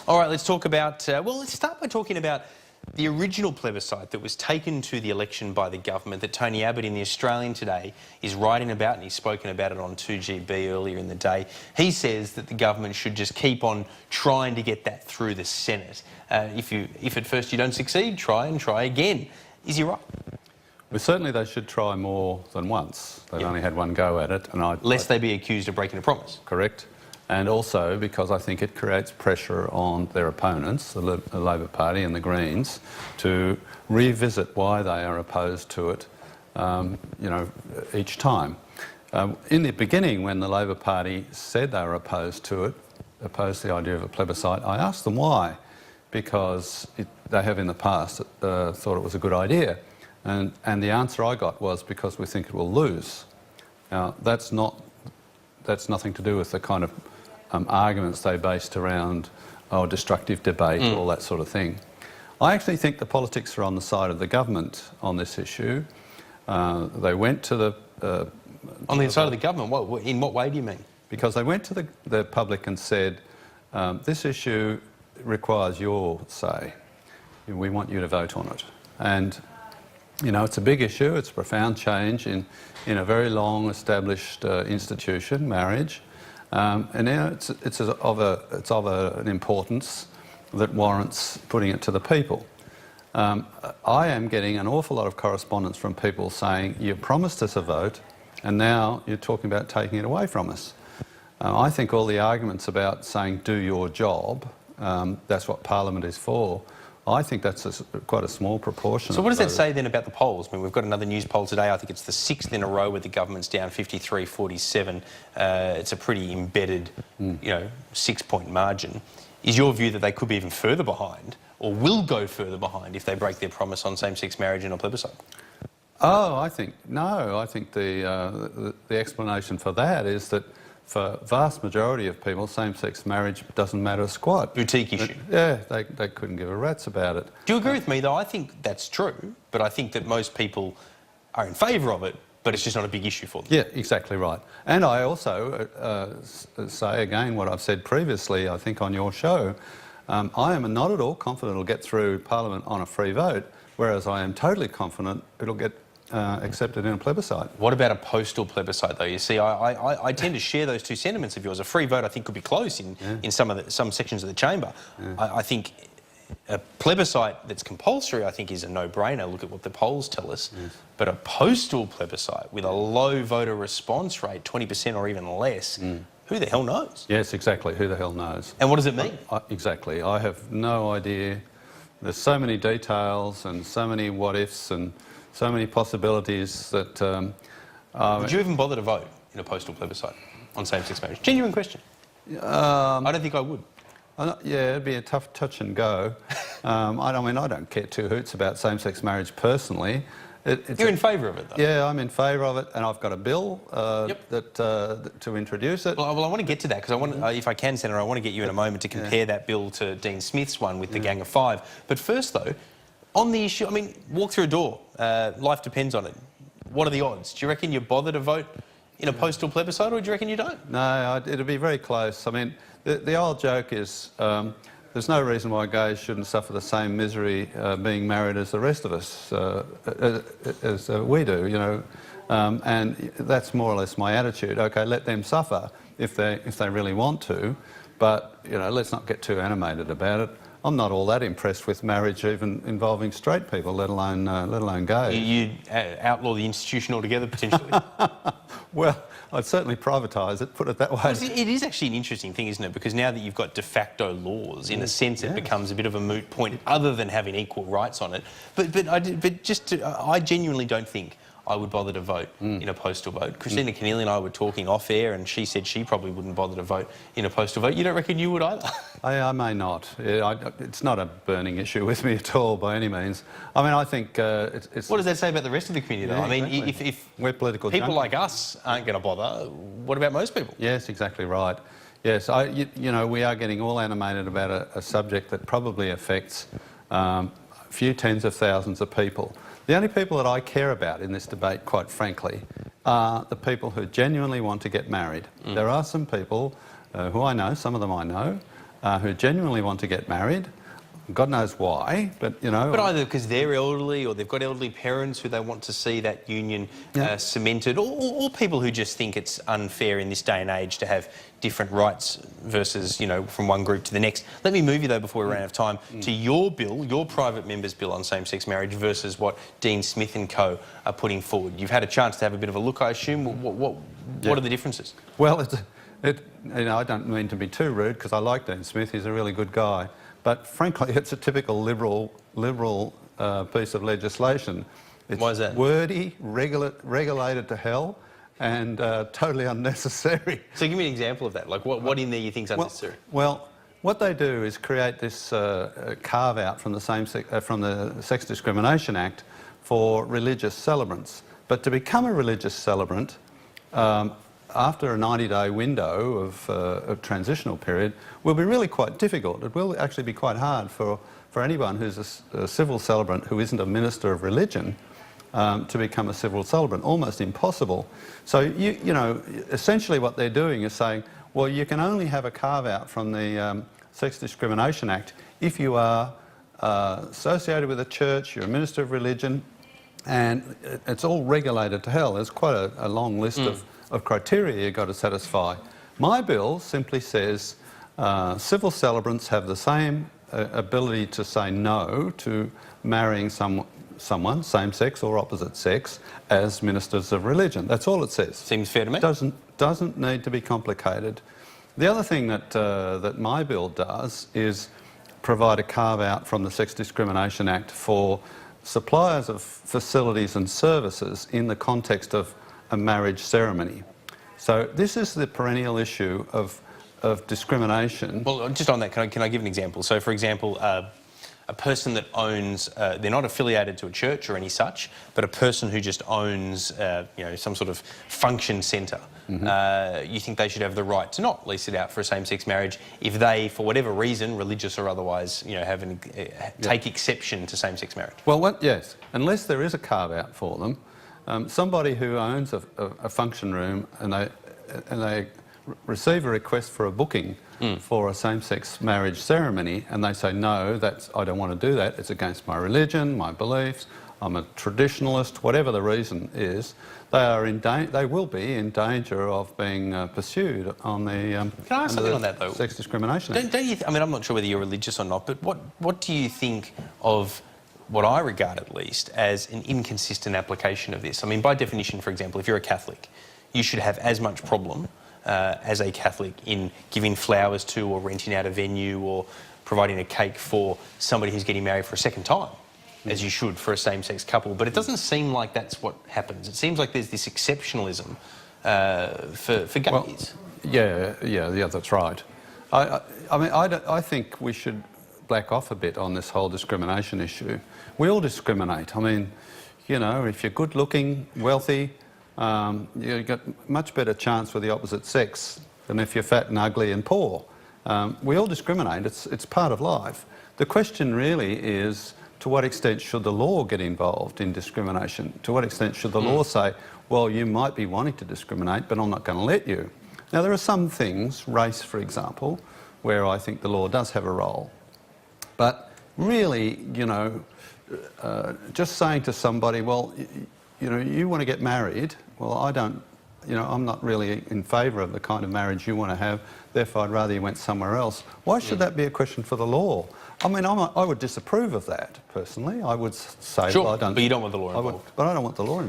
All right, let's talk about, let's start by talking about the original plebiscite that was taken to the election by the government that Tony Abbott in The Australian today is writing about, and he's spoken about it on 2GB earlier in the day. He says that the government should just keep on trying to get that through the Senate. If at first you don't succeed, try again. Is he right? Well, certainly they should try more than once. They've only had one go at it. Lest they be accused of breaking a promise. Correct. And also because I think it creates pressure on their opponents, the Labor Party and the Greens, to revisit why they are opposed to it, each time. In the beginning, when the Labor Party said they were opposed to it, opposed to the idea of a plebiscite, I asked them why, because they have in the past thought it was a good idea. And the answer I got was because we think it will lose. Now, that's nothing to do with the kind of arguments they based around destructive debate, all that sort of thing. I actually think the politics are on the side of the government on this issue. They went to the... on the side of the government? In what way do you mean? Because they went to the public and said, this issue requires your say. We want you to vote on it. And, it's a big issue. It's a profound change in a very long established institution, marriage. And now it's of an importance that warrants putting it to the people. I am getting an awful lot of correspondence from people saying, you promised us a vote and now you're talking about taking it away from us. I think all the arguments about saying do your job, that's what Parliament is for, I think that's quite a small proportion. So what does that say then about the polls? I mean, we've got another news poll today. I think it's the 6th in a row where the government's down 53-47. It's a pretty embedded, 6-point margin. Is your view that they could be even further behind, or will go further behind, if they break their promise on same-sex marriage in a plebiscite? Oh, I think the explanation for that is that for vast majority of people, same-sex marriage doesn't matter a squat. Boutique issue. Yeah, they couldn't give a rat's about it. Do you agree with me, though? I think that's true, but I think that most people are in favour of it, but it's just not a big issue for them. Yeah, exactly right. And I also say again what I've said previously, I think on your show, I am not at all confident it'll get through Parliament on a free vote, whereas I am totally confident it'll get accepted in a plebiscite. What about a postal plebiscite, though? You see, I tend to share those two sentiments of yours. A free vote, I think, could be close in some sections of the chamber. Yeah. I think a plebiscite that's compulsory, I think, is a no-brainer. Look at what the polls tell us. Yes. But a postal plebiscite with a low voter response rate, 20% or even less, who the hell knows? Yes, exactly. Who the hell knows? And what does it mean? Exactly. I have no idea. There's so many details and so many what-ifs and so many possibilities that... Would you even bother to vote in a postal plebiscite on same-sex marriage? Genuine question. I don't think I would. Yeah, it'd be a tough touch and go. I don't care two hoots about same-sex marriage personally. You're in favour of it, though? Yeah, I'm in favour of it, and I've got a bill to introduce it. Well, I want to get to that, because I want, if I can, Senator, I want to get you in a moment to compare that bill to Dean Smith's one with the Gang of Five. But first, though, on the issue, walk through a door. Life depends on it. What are the odds? Do you reckon you bother to vote in a postal plebiscite, or do you reckon you don't? No, it'll be very close. The old joke is there's no reason why gays shouldn't suffer the same misery being married as the rest of us, as we do, and that's more or less my attitude. OK, let them suffer if they really want to, but, let's not get too animated about it. I'm not all that impressed with marriage even involving straight people, let alone gays. You outlaw the institution altogether, potentially? Well, I'd certainly privatise it, put it that way. Well, it is actually an interesting thing, isn't it? Because now that you've got de facto laws, in a sense, it becomes a bit of a moot point, other than having equal rights on it. I genuinely don't think I would bother to vote in a postal vote. Christina Keneally and I were talking off air, and she said she probably wouldn't bother to vote in a postal vote. You don't reckon you would either? I may not. It's not a burning issue with me at all, by any means. I think it's... What does that say about the rest of the community, though? Exactly. If we're political people like us aren't going to bother, what about most people? Yes, exactly right. Yes, we are getting all animated about a subject that probably affects a few tens of thousands of people. The only people that I care about in this debate, quite frankly, are the people who genuinely want to get married. There are some people who I know, some of them I know, who genuinely want to get married. God knows why, but you know. But either because they're elderly or they've got elderly parents who they want to see that union cemented, or people who just think it's unfair in this day and age to have different rights versus, you know, from one group to the next. Let me move you though, before we run out of time, to your bill, your private member's bill on same-sex marriage versus what Dean Smith and co are putting forward. You've had a chance to have a bit of a look, I assume. What are the differences? Well, you know, I don't mean to be too rude because I like Dean Smith. He's a really good guy. But frankly, it's a typical liberal piece of legislation. It's Why is that? Wordy, regulated to hell, and totally unnecessary. So give me an example of that. Like what in there you think's unnecessary? Well, what they do is create this carve out from the Sex Discrimination Act for religious celebrants. But to become a religious celebrant, after a 90-day window of transitional period, will be really quite difficult. It will actually be quite hard for anyone who's a civil celebrant who isn't a minister of religion to become a civil celebrant. Almost impossible. So, you know, essentially what they're doing is saying, well, you can only have a carve-out from the Sex Discrimination Act if you are associated with a church, you're a minister of religion, and it's all regulated to hell. There's quite a long list of criteria you've got to satisfy. My bill simply says civil celebrants have the same ability to say no to marrying someone, same sex or opposite sex, as ministers of religion. That's all it says. Seems fair to me. Doesn't need to be complicated. The other thing that my bill does is provide a carve-out from the Sex Discrimination Act for suppliers of facilities and services in the context of a marriage ceremony. So this is the perennial issue of discrimination. Well, just on that, can I give an example? So, for example, a person that owns, they're not affiliated to a church or any such, but a person who just owns, you know, some sort of function centre. You think they should have the right to not lease it out for a same-sex marriage if they, for whatever reason, religious or otherwise, you know, take exception to same-sex marriage? Well, yes, unless there is a carve-out for them. Somebody who owns a function room and they receive a request for a booking for a same-sex marriage ceremony, and they say, no, I don't want to do that, it's against my religion, my beliefs, I'm a traditionalist, whatever the reason is, they will be in danger of being pursued on the Can I ask something on that though? Sex Discrimination Act. Don't you? I mean, I'm not sure whether you're religious or not, but what do you think of what I regard at least as an inconsistent application of this? I mean, by definition, for example, if you're a Catholic, you should have as much problem as a Catholic in giving flowers to or renting out a venue or providing a cake for somebody who's getting married for a second time, as you should for a same-sex couple. But it doesn't seem like that's what happens. It seems like there's this exceptionalism for gays. Well, yeah, that's right. I mean, I think we should back off a bit on this whole discrimination issue. We all discriminate. I mean, you know, if you're good-looking, wealthy, you've got much better chance with the opposite sex than if you're fat and ugly and poor. We all discriminate. It's part of life. The question really is, to what extent should the law get involved in discrimination? To what extent should the law say, well, you might be wanting to discriminate, but I'm not going to let you? Now, there are some things, race, for example, where I think the law does have a role. But really, you know, just saying to somebody, well, you know, you want to get married, well, I don't, you know, I'm not really in favour of the kind of marriage you want to have, therefore I'd rather you went somewhere else. Why should that be a question for the law? I mean, I would disapprove of that, personally. I would say... Sure, well, I don't, but you don't want the law involved. But I don't want the law involved.